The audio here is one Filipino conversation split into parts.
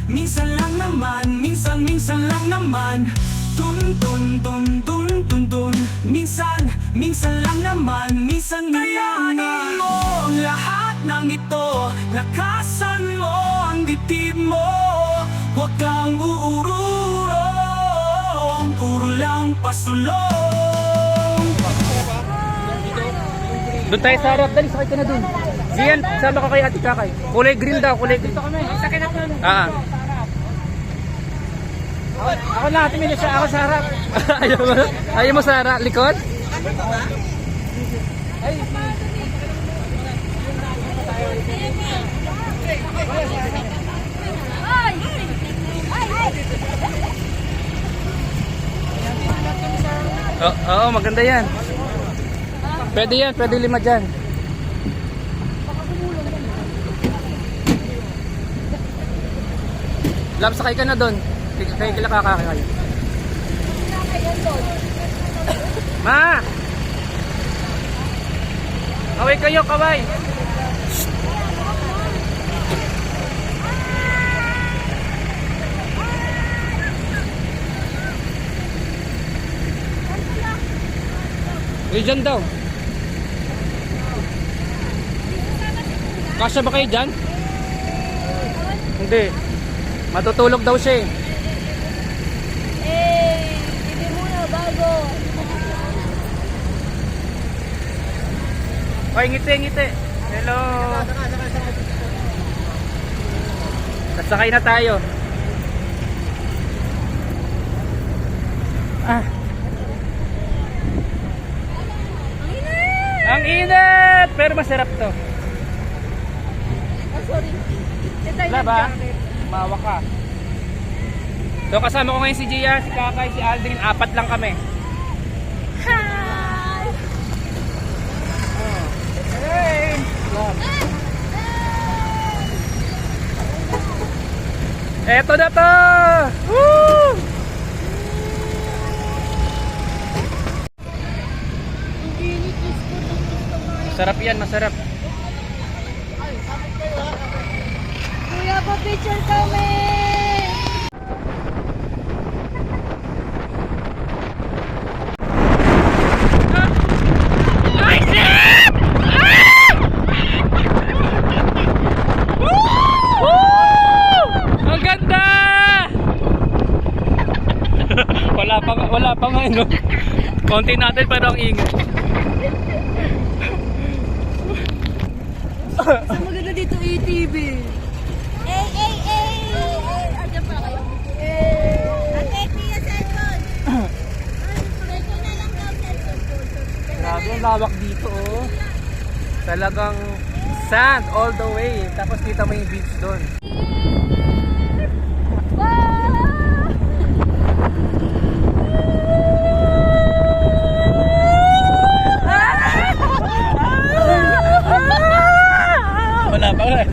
minsan lang naman, minsan lang naman. Tun tun tun tun tun tun. Minsan lang naman, minsan kayanin mo lahat ng ito. Lakasan mo ang dibdib mo, huwag kang uurong, puro lang pasulong. Doon tayo sa harap, dali sakay ka na doon. Diyan, sama ka kay Ate Kakay. Kulay green daw, kulay green. Sakay na po. Ako na, ate Milisha, ako sa harap. Ayaw mo sa harap, likod? Oo, maganda yan. Pwede yan, pwede lima dyan. Lab, sakay ka na doon. Kaya kila kakakay. Ma! Kaway kayo, kaway! Dyan daw. Kasya ba kayo dyan? Hindi. Matutulog daw siya eh. Hindi muna bago. Hoy, ngiti. Hello. Sasakay na tayo. Ang init! Pero masarap to. Sorry. Wala ba? Mawa ka. So kasama ko ngayon si Gia, si Kakay, si Aldrin. 4 lang kami. Hi! Hey! Eto na to! Woo! Masarap yan, masarap. Kuya, pa-picture kami! Ang ganda! Wala pa nga, no? Konti natin pero ang ingay. Saan maganda dito ATV? Andiyan pa kayo? Ate, Tia, cellphone! Cellphone na lang daw, cellphone. Grabe, ang lawak dito, oh. Talagang sand all the way. Tapos kita mo yung beach doon. Wala pa nga.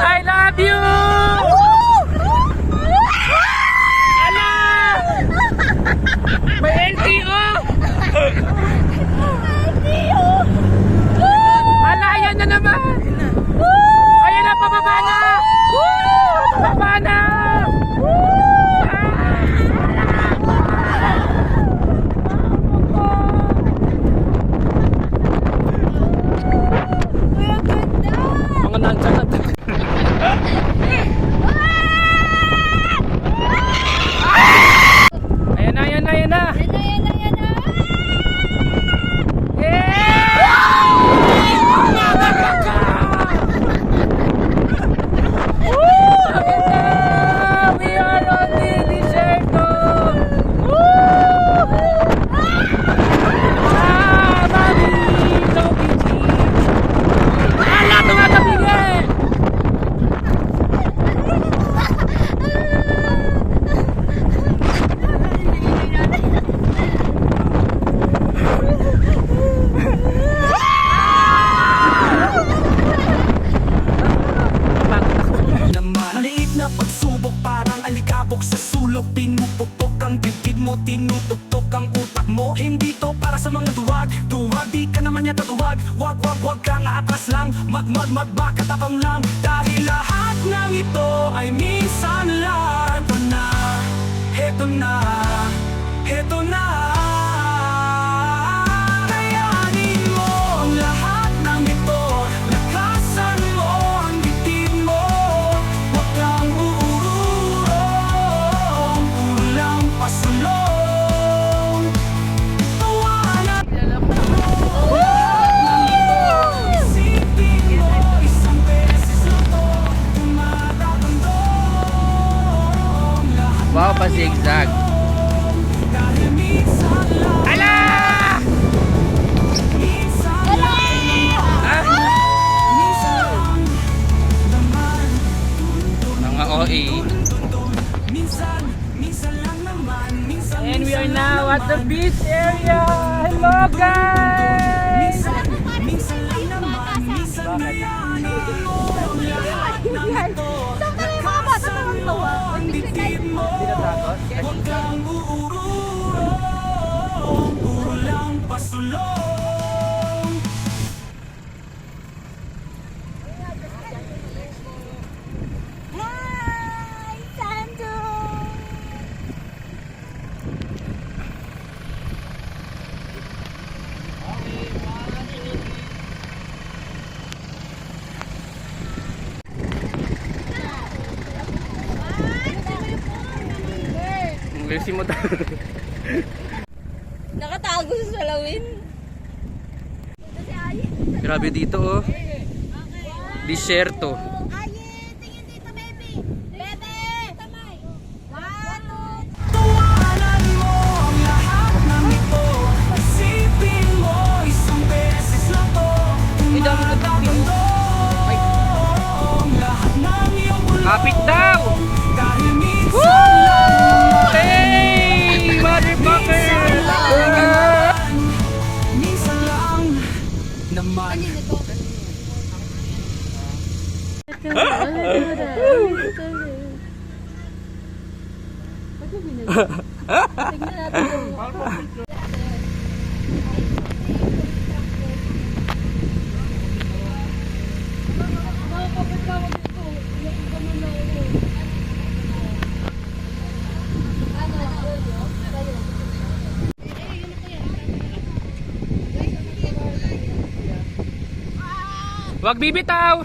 I love you! Ala! May LTO! Ala, yan na naman! Ayan na, pababa na! Pababa na! Mga nandiyan na. Wag kang atras lang, magkatapang lang. Dahil lahat ng ito ay minsan lang. Heto na, heto na. Kayanin mo ang lahat ng ito. Lakasan mo ang bitin mo. Huwag kang uurong, puro lang pasulong. Tawanan isipin mo, isang beses lang to. Tumatagandong lahat. Wow, pa zigzag. Dahil minsan lang, Ala! minsan lang, Ah, minsan lang naman. mga OA. Minsan lang naman, minsan. And we are now at the beach area. Hello guys! Minsan lang naman, minsan na yan. Ang lahat ng ito. Saan ka na yung mga bata tawang-tawa? Ang bitin mo. Huwag kang uurong, puro lang pasulong. Hi! Sandong! Lucy mo tayo. Nakatago sa salawin. Grabe dito oh. Disyerto. Aye, tingin dito, baby. Bebe! Tamay. 1, 2, Tuwanan mo ang lahat ng ito. Isipin mo, isang beses lang to. Tumatagandong lahat ng iyong bulong. Kapit daw! Dahil minsan lang, Hey! Motherfucker! minsan lang naman. Wag bibitaw!